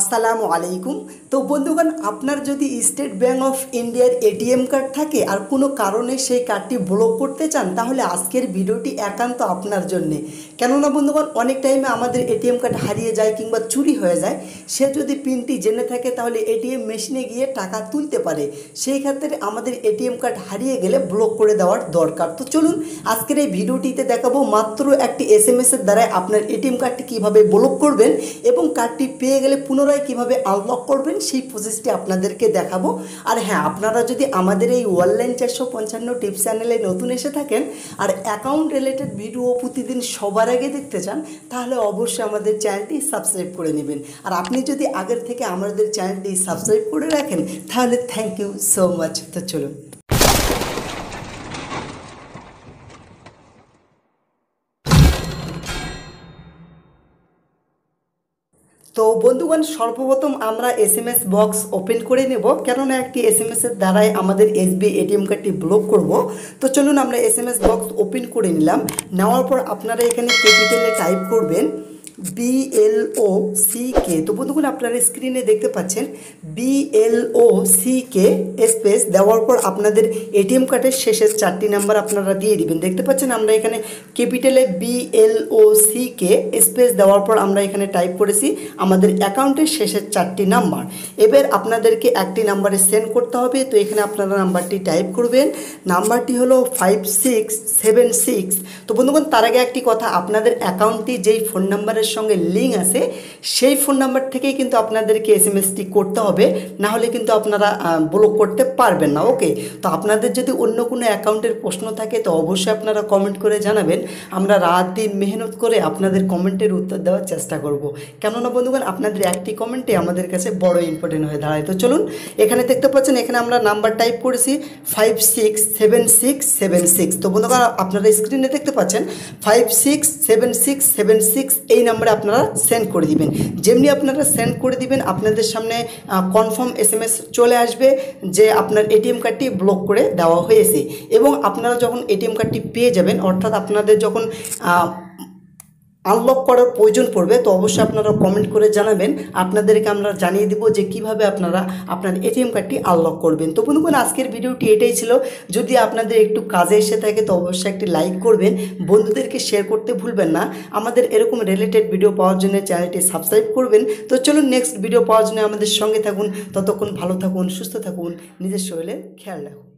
আসসালামু আলাইকুম। তো বন্ধুগণ, আপনার যদি স্টেট ব্যাঙ্ক অফ ইন্ডিয়ার এটিএম কার্ড থাকে আর কোনো কারণে সেই কার্ডটি ব্লক করতে চান, তাহলে আজকের ভিডিওটি একান্ত আপনার জন্যে। কেননা বন্ধুগণ, অনেক টাইমে আমাদের এটিএম কার্ড হারিয়ে যায় কিংবা চুরি হয়ে যায়। সে যদি পিনটি জেনে থাকে তাহলে এটিএম মেশিনে গিয়ে টাকা তুলতে পারে। সেই ক্ষেত্রে আমাদের এটিএম কার্ড হারিয়ে গেলে ব্লক করে দেওয়ার দরকার। তো চলুন আজকের এই ভিডিওটিতে দেখাবো মাত্র একটি এসএমএসের দ্বারাই আপনার এটিএম কার্ডটি কীভাবে ব্লক করবেন এবং কার্ডটি পেয়ে গেলে পুনরায় কীভাবে আনলক করবেন সেই প্রসেসটি আপনাদেরকে দেখাবো। আর হ্যাঁ, আপনারা যদি আমাদের এই অনলাইন 455 টিপস চ্যানেলে নতুন এসে থাকেন আর অ্যাকাউন্ট রিলেটেড ভিডিও প্রতিদিন সবার আগে দেখতে চান, তাহলে অবশ্যই আমাদের চ্যানেলটি সাবস্ক্রাইব করে নেবেন। আর আপনি যদি আগের থেকে আমাদের চ্যানেলটি সাবস্ক্রাইব করে রাখেন তাহলে থ্যাংক ইউ সো মাচ। তো চলুন। তো বন্ধুগণ, সর্বপ্রথম আমরা এসএমএস বক্স ওপেন করে নেব, কেননা একটি এসএমএসের দ্বারাই আমাদের এসবিআই এটিএম কার্ডটি ব্লক করব। তো চলুন আমরা এসএমএস বক্স ওপেন করে নিলাম। নেওয়ার পর আপনারা এখানে ক্যাপিটালে টাইপ করবেন BLOCK। তো বন্ধুগণ, আপনারা স্ক্রিনে দেখতে পাচ্ছেন BLOCK স্পেস দেওয়ার পর আপনাদের এটিএম কার্ডের শেষের 4টি নাম্বার আপনারা দিয়ে দিবেন। দেখতে পাচ্ছেন আমরা এখানে ক্যাপিটালে BLOCK স্পেস দেওয়ার পর আমরা এখানে টাইপ করেছি আমাদের অ্যাকাউন্টের শেষের 4টি নাম্বার। এবার আপনাদেরকে একটি নাম্বারে সেন্ড করতে হবে। তো এখানে আপনারা নাম্বারটি টাইপ করবেন। নাম্বারটি হলো 5676। তো বন্ধুগণ, তার আগে একটি কথা, আপনাদের অ্যাকাউন্টটি যেই ফোন নাম্বারের সঙ্গে লিঙ্ক আছে সেই ফোন নাম্বার থেকেই কিন্তু আপনাদেরকে এসএমএসটি করতে হবে, না হলে কিন্তু আপনারা ব্লক করতে পারবেন না। ওকে, তো আপনাদের যদি অন্য কোনো অ্যাকাউন্টের প্রশ্ন থাকে তো অবশ্যই আপনারা কমেন্ট করে জানাবেন। আমরা রাত দিন মেহনত করে আপনাদের কমেন্টের উত্তর দেওয়ার চেষ্টা করব। কেননা বন্ধুগণ, আপনাদের একটি কমেন্টে আমাদের কাছে বড় ইম্পর্টেন্ট হয়ে দাঁড়ায়। তো চলুন, এখানে দেখতে পাচ্ছেন এখানে আমরা নাম্বার টাইপ করেছি 567676। তো বন্ধুগণ, আপনারা স্ক্রিনে দেখতে পাচ্ছেন 567676 এই নাম্বারে আপনারা সেন্ড করে দিবেন। যেমনি আপনারা সেন্ড করে দিবেন আপনাদের সামনে কনফার্ম এসএমএস চলে আসবে যে আপনার এটিএম কার্ডটি ব্লক করে দেওয়া হয়েছে। এবং আপনারা যখন এটিএম কার্ডটি পেয়ে যাবেন, অর্থাৎ আপনাদের যখন আনলক করার প্রয়োজন পড়বে, তো অবশ্যই আপনারা কমেন্ট করে জানাবেন। আপনাদেরকে আমরা জানিয়ে দেবো যে কিভাবে আপনারা আপনার এটিএম কার্ডটি আনলক করবেন। তো বন্ধুগণ, আজকের ভিডিওটি এটাই ছিল। যদি আপনাদের একটু কাজে এসে থাকে তো অবশ্যই একটি লাইক করবেন, বন্ধুদেরকে শেয়ার করতে ভুলবেন না। আমাদের এরকম রিলেটেড ভিডিও পাওয়ার জন্য চ্যানেলটি সাবস্ক্রাইব করবেন। তো চলুন নেক্সট ভিডিও পাওয়ার জন্য আমাদের সঙ্গে থাকুন। ততক্ষণ ভালো থাকুন, সুস্থ থাকুন, নিজের শরীরে খেয়াল রাখুন।